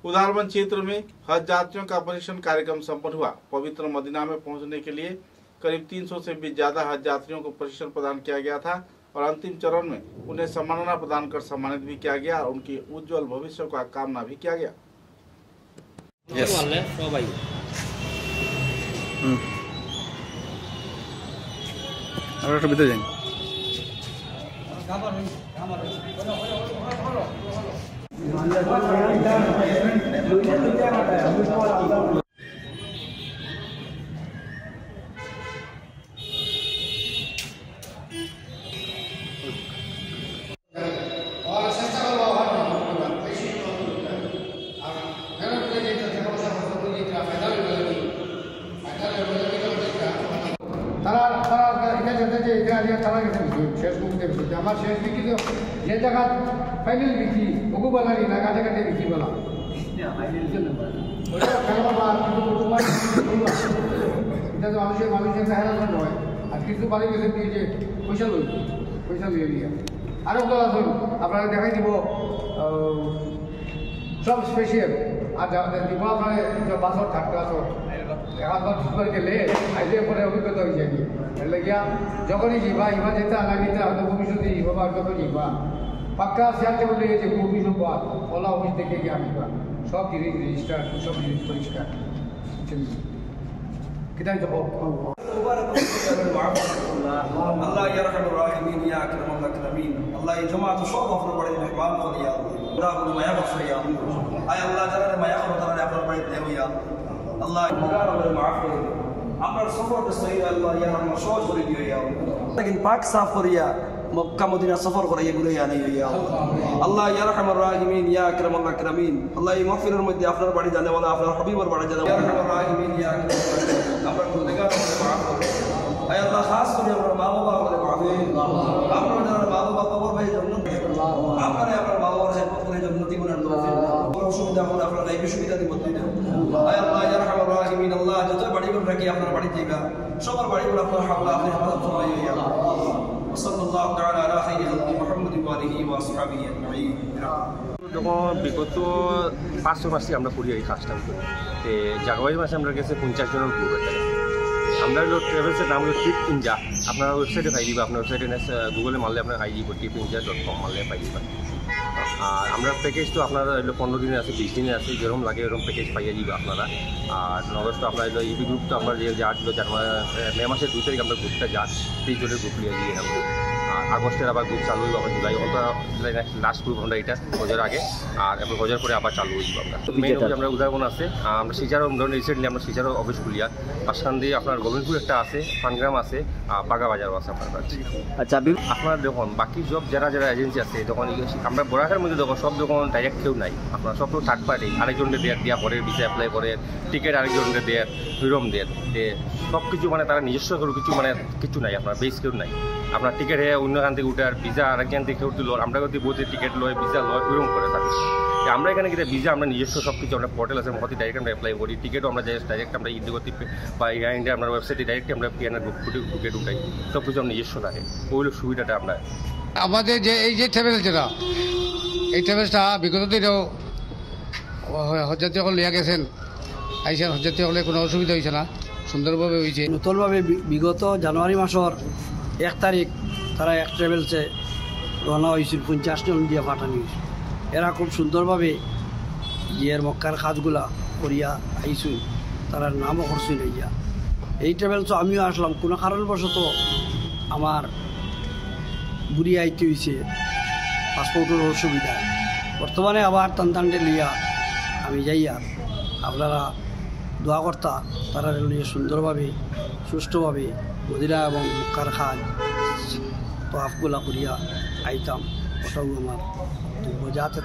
उदारबंद क्षेत्र में हज यात्रियों का परीक्षण कार्यक्रम संपन्न हुआ। पवित्र मदीना में पहुंचने के लिए करीब 300 से भी ज्यादा हज यात्रियों को प्रशिक्षण प्रदान किया गया था और अंतिम चरण में उन्हें सम्मानना प्रदान कर सम्मानित भी किया गया और उनके उज्जवल भविष्य का कामना भी किया गया। আমার শেষ বিক্রি তো যে জায়গা ফাইনাল বিক্রি ওগু বানালি না কাটে কাটে বিক্রি বলা এটা তো মানুষের হেরান নয় আর কিছু বাড়ি গেছে দিয়ে যে পয়সা লইয়ে দিয়ে আরো কথা আসুন আপনারা দেখাই দিব সব স্পেশাল আর দিব আপনার বাসর থাকতে আসো একবার দুবার গেলে আইলে পরে অভিজ্ঞতা হয়ে যাবে એટલે કે যখনই যাবা ইমা যেতে আগামীতে হয়তো ভবিষ্যতে যাবা যখন যাবা পাক্কা সিয়াতে বলে যে অফিস বা ওলা অফিস থেকে গিয়ে আনিবা সব জিনিস রেজিস্টার সব জিনিস পরিষ্কার কিতাই তো الله يرحم الراحمين يا اكرم الاكرمين الله يا جماعه شوق افضل بڑے احباب کو يا الله ما يغفر يا اي الله جل ما يغفر ترى افضل بڑے يا الله مغفر معفو আপনার সফর সহি আল্লাহ ইয়া রহমান সহজ করে দিও ইয়া लेकिन पाक साफ करिया मक्का मदीना सफर करिया गुले या नहीं या अल्लाह या रहमान राहिमीन या अकरम अल अकरमीन अल्लाह ये मगफिरर मध्य আপনার বাড়ি জানে वाला আপনার হাবিবের বাড়ি জানে या रहमान राहिमीन या अकरम আপনার গুনাহগার মাফ করো আয় আল্লাহ খাস করে আমার মা বাবা আমাদের মাফ করো আপনার যারা মা বাবা কবর ভাই জান্নাত আপনারা আপনার মা বাবার হেল্প করে জান্নাতি বানান বড় সুবিধা হলো আপনারা এই সুবিধা দিবেন আয় আল্লাহ ইয়া রাহমান রাহিমিন আল্লাহ যত বাড়ি করে রাখি আপনার বাড়ি যাইবা সবার বাড়ি করে আপনার হাওলা আপনি হেফাজত ফরমাইয়া ইয়া আল্লাহ সাল্লাল্লাহু তাআলা আলা খাইরি খালকি মুহাম্মদ ওয়া আলিহি ওয়া আসহাবিহি আজমাইন যখন বিগত 500 মাসে আমরা করি এই কাজটা তে জানুয়ারি মাসে আমরা গেছে 50 জনের গ্রুপ আছে আমরা হলো ট্রাভেলসের নাম হলো ট্রিপ ইনজা আপনারা ওয়েবসাইটে পাই দিবা আপনার ওয়েবসাইটে গুগলে মারলে আপনার আইডি tripinja.com মারলে পাই দিবা আর আমরা প্যাকেজ তো আপনারা হলো 15 দিনে আছে 20 দিনে আছে যেরকম লাগে এরকম প্যাকেজ পাইয়া দিবা আপনারা আর নগস্ট আপনার হলো ইবি গ্রুপ তো আপনার যে যাচ্ছিল মে মাসের 2 তারিখ আমরা গ্রুপটা যাচ্ছি 30 জনের গ্রুপ নিয়ে দিয়ে আমরা আগস্টের আবার গ্রুপ চালু হইব আমরা জুলাই লাস্ট গ্রুপ আমরা এটা হজার আগে আর এখন হজার পরে আবার চালু হইব আমরা মেইন হচ্ছে আমরা উদারবন আছে আমরা সিজারও রিসেন্টলি আমরা সিজারও অফিস খুলিয়া পাশখান দিয়ে আপনার গোবিন্দপুর একটা আছে পানগ্রাম আছে বাগাবাজারও আছে আপনার কাছে আচ্ছা আপনারা দেখুন বাকি সব যারা যারা এজেন্সি আছে তখন আমরা বরাকের মধ্যে দেখুন সব যখন ডাইরেক্ট কেউ নাই আপনার সব তো থার্ড পার্টি আরেকজনকে দেওয়া পরে ভিসা অ্যাপ্লাই করে টিকিট আরেকজনকে দেয় ফিরম দেয় সব কিছু মানে তারা নিজস্ব কিছু মানে কিছু নাই আপনার বেস কেউ নাই আপনার টিকিট হয়ে অন্যখান থেকে উঠে আর ভিসা আরেকখান থেকে উঠতে লো আমরা যদি বলতে টিকিট লয় ভিসা লয় ওইরকম করে থাকি আমরা এখানে কিন্তু ভিসা আমরা নিজস্ব সব কিছু আমরা পোর্টাল আছে মতো ডাইরেক্ট আমরা অ্যাপ্লাই করি টিকিটও আমরা ডাইরেক্ট আমরা ইন্ডিয়া করতে বা ইন্ডিয়া আমরা ওয়েবসাইটে ডাইরেক্ট আমরা পিএনআর টিকিট উঠাই সব কিছু আমরা নিজস্ব থাকে ওইগুলো সুবিধাটা আমরা আমাদের যে এই যে ট্রাভেল যেটা এই ট্রাভেলসটা বিগত দিনেও হজযাত্রীসকল লিয়া গেছেন আইসেন হজযাত্রীসকলে কোনো অসুবিধা হয়েছে না সুন্দরভাবে হয়েছে নতুনভাবে বিগত জানুয়ারি মাসের 1 তারিখ তারা এক ট্রাভেলসে রওনা হয়েছিল 50 জন দিয়ে পাঠানো হয়েছিল এরা খুব সুন্দরভাবে ইয়ের মক্কার কাজগুলা করিয়া আইসুন তারা নামও করছিল ইয়া এই ট্রাভেলসও আমিও আসলাম কোনো কারণবশত আমার ঘুরি আইতে হয়েছে পাসপোর্টের অসুবিধা বর্তমানে আবার টানটানটে লিয়া আমি যাইয়া আপনারা দোয়া কর্তা তারা লিয়ে সুন্দরভাবে সুষ্ঠুভাবে মদিনা এবং মক্কার খাজ তো আপগুলা করিয়া আইতাম ওটাও আমার যাতে